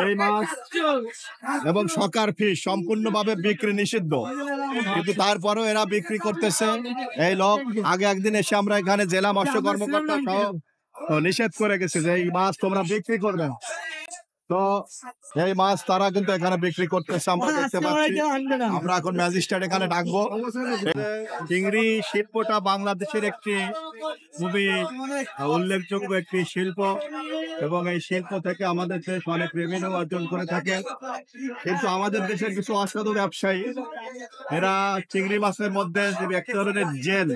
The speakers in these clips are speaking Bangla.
এই মাছ এবং সকার ফিশ সম্পূর্ণভাবে বিক্রি নিষিদ্ধ, কিন্তু তারপরেও এরা বিক্রি করতেছে। এই লোক আগে একদিন এসে আমরা এখানে জেলা মৎস্য কর্মকর্তা সহ নিষেধ করে গেছে যে এই মাছ তোমরা বিক্রি করবে। তো এই মাছ তারা কিন্তু এখানে বিক্রি করতেছে, আমরা দেখতে পাচ্ছি। আমরা এখন ম্যাজিস্ট্রেট এখানে ডাকবো। চিংড়ি শিল্পটা বাংলাদেশের একটি খুবই উল্লেখযোগ্য একটি শিল্প এবং এই শিল্প থেকে আমাদের দেশ অনেক রেভিনিউ অর্জন করে থাকে। কিন্তু আমাদের দেশের কিছু অসাধু ব্যবসায়ী এরা চিংড়ি মাছের মধ্যে এক ধরনের জেল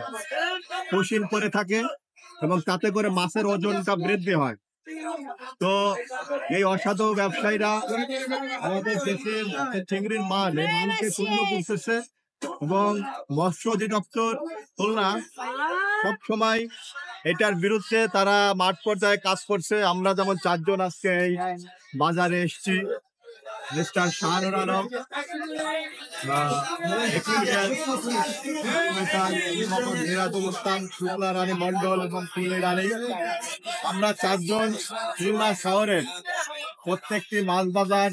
পুশিং করে থাকে এবং তাতে করে মাছের ওজনটা বৃদ্ধি হয়। তো এই অসাধু ব্যবসায়ীরা আমাদের দেশের চিংড়ির মাল এই মালকে শূন্য করতেছে এবং মৎস্য অধিদপ্তর খুলনা সবসময় এটার বিরুদ্ধে তারা মাঠ পর্যায়ে কাজ করছে। আমরা যেমন 4 জন আজকে এই বাজারে এসেছি। মিস্টার শাহরুর আলম, শুক্লা রানী মন্ডল এবং ফুলের রানী, আমরা 4 জন খুলনা শহরের প্রত্যেকটি মাছ বাজার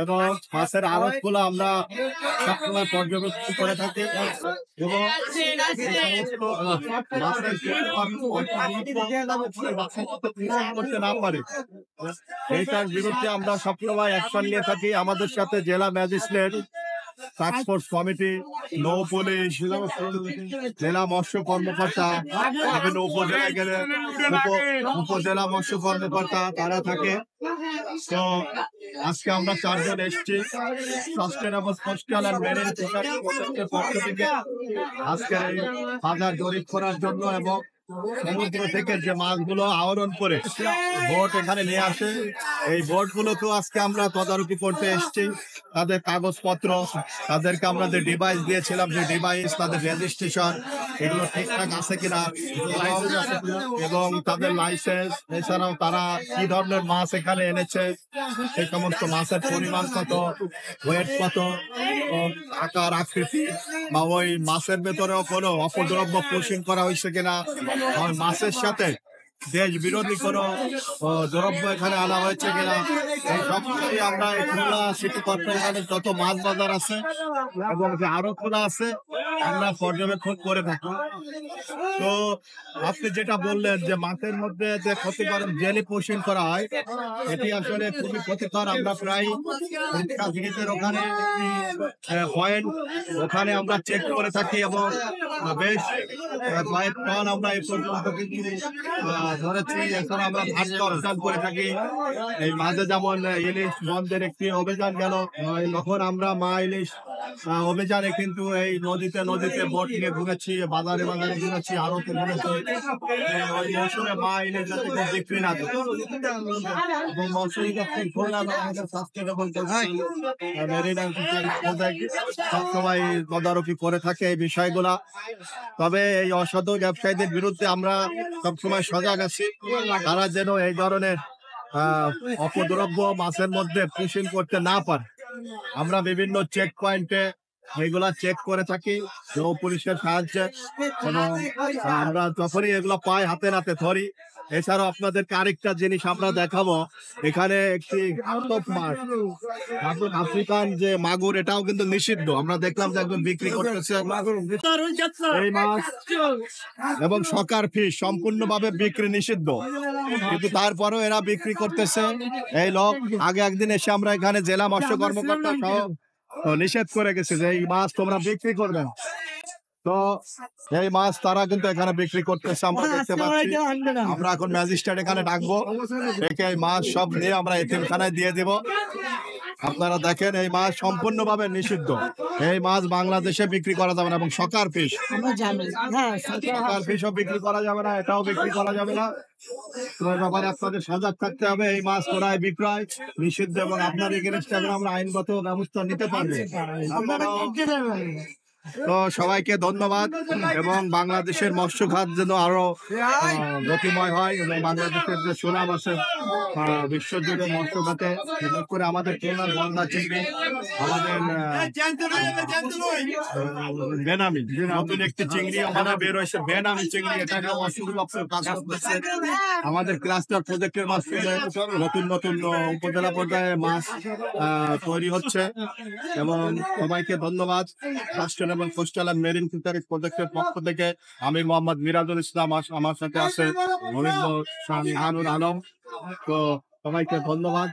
এবং মাছের আড়ত গুলো আমরা সবসময় পর্যবেক্ষণ করে থাকি এবং করতে না পারে এইটার বিরুদ্ধে আমরা সবসময় অ্যাকশন নিয়ে থাকি। আমাদের সাথে জেলা ম্যাজিস্ট্রেট, টাস্কফোর্স কমিটি, নৌ পুলিশ, জেলা মৎস্য কর্মকর্তা, বিভিন্ন উপজেলায় গেলে উপজেলা মৎস্য কর্মকর্তা তারা থাকে। তো আজকে আমরা 4 জন এসেছি sustainable coastal and marine fisheries প্রজেক্টের পক্ষ থেকে আজকে বাজার জরিপ করার জন্য এবং সমুদ্র থেকে যে মাছগুলো আহরণ করে বোট এখানে নিয়ে আসে এই বোটগুলোকেও আজকে আমরা তদারকি করতে এসেছি। তাদের কাগজপত্র, তাদেরকে আমরা যে ডিভাইস দিয়েছিলাম, যে ডিভাইস, তাদের রেজিস্ট্রেশন, এগুলো ঠিকঠাক আছে কিনা এবং তাদের লাইসেন্স, এছাড়াও তারা কি ধরনের মাছ এখানে এনেছে, সেই সমস্ত মাছের পরিমাণ কত, ওয়েট কত, আকার আকৃতি, বা ওই মাছের ভেতরেও কোনো অপদ্রব্য পুশিং করা হয়েছে কিনা, মাছের সাথে দেশ বিরোধী কোনো দ্রব্য এখানে আনা হয়েছে কিনা, এই সবকিছুই আমরা খুলনা সিটি কর্পোরেশনের যত মাছ বাজার আছে এবং যে আড়ত গুলো আছে আমরা পর্যবেক্ষণ করে থাকি। তো আপনি যেটা বললেন যে মাছের মধ্যে যে ক্ষতিকর জেলি পুশিং করা হয়, এটি আসলে খুবই ক্ষতিকর। আমরা প্রায় ওখানে পয়েন্ট ওখানে আমরা চেক করে থাকি এবং বেশ কয়েক টন আমরা এই পর্যন্ত ধরেছি। এখন আমরা ভাগ করে থাকি। এই মাঝে যেমন ইলিশ বন্ধের একটি অভিযান গেল, তখন আমরা মা ইলিশ অভিযানে কিন্তু এই নদীতে নদীতে বোট নিয়ে ঘুরেছি, বাজারে বাজারে ঘুরেছি, আড়তে ঘুরেছি। ওই মৌসুমে মা ইলিশ যাতে বিক্রি না করে এবং মৌসুমী সবসময় তদারকি করে থাকে এই বিষয়গুলা। তবে এই অসাধু ব্যবসায়ীদের বিরুদ্ধে আমরা সবসময় সজাগ আছি, তারা যেন এই ধরনের অপদ্রব্য মাছের মধ্যে পুশিং করতে না পারে। আমরা বিভিন্ন চেক পয়েন্টে এগুলা চেক করে থাকি নৌ পুলিশের সাহায্যে এবং আমরা যখনই এগুলো পাই হাতে নাতে ধরি। এছাড়াও আপনাদেরকে আরেকটা জিনিস আমরা দেখাবো, এখানে একটি মাছ আফ্রিকান যে মাগুর, এটাও কিন্তু নিষিদ্ধ। আমরা দেখলাম যে একজন বিক্রি করতেছে এই মাছ এবং সকার ফিশ সম্পূর্ণভাবে বিক্রি নিষিদ্ধ, কিন্তু তারপরেও এরা বিক্রি করতেছে। এই লোক আগে একদিন এসে আমরা এখানে জেলা মৎস্য কর্মকর্তা সহ নিষেধ করে গেছে যে এই মাছ তোমরা বিক্রি করবে। তো এই মাছ তারা কিন্তু এখানে বিক্রি করতেছে, আমরা দেখতে পাচ্ছি। আমরা এখন ম্যাজিস্ট্রেট এখানে ডাকবো, ডেকে এই মাছ সব নিয়ে আমরা এতিমখানায় দিয়ে দেব। আপনারা দেখেন এই মাছ সম্পূর্ণভাবে নিষিদ্ধ। এই মাছ বাংলাদেশে বিক্রি করা যাবে না এবং সকার ফিশ, সকার ফিশও বিক্রি করা যাবে না, এটাও বিক্রি করা যাবে না। তোমার ব্যাপারে আপনাদের সজাগ থাকতে হবে। এই মাছ ক্রয় বিক্রয় নিষিদ্ধ এবং আপনার এগেনস্টে আমরা আইনগত ব্যবস্থা নিতে পারবো। তো সবাইকে ধন্যবাদ এবং বাংলাদেশের মৎস্য খাত যেন আরো গতিময় হয় এবং বাংলাদেশের যে সুনাম আছে বিশ্বজুড়ে মৎস্য খাতে, বিশেষ করে আমাদের খুলনার গলদা চিংড়ি, আমাদের বেনামি নতুন একটি চিংড়ি আমাদের বের হয়েছে, বেনামি চিংড়ি, এটাকে মৎস্য দপ্তর কাজ করতেছে। আমাদের ক্লাস্টার প্রজেক্টের মাধ্যমে নতুন নতুন উপজেলা পর্যায়ে মাছ তৈরি হচ্ছে এবং সবাইকে ধন্যবাদ। রাষ্ট্র এবং কোস্টাল অ্যান্ড মেরিন ফিশারিজ প্রজেক্টের পক্ষ থেকে আমি মোহাম্মদ মিরাজুল ইসলাম, আমার সাথে আছে মনিরুল শাহানুর আলম। তো সবাইকে ধন্যবাদ।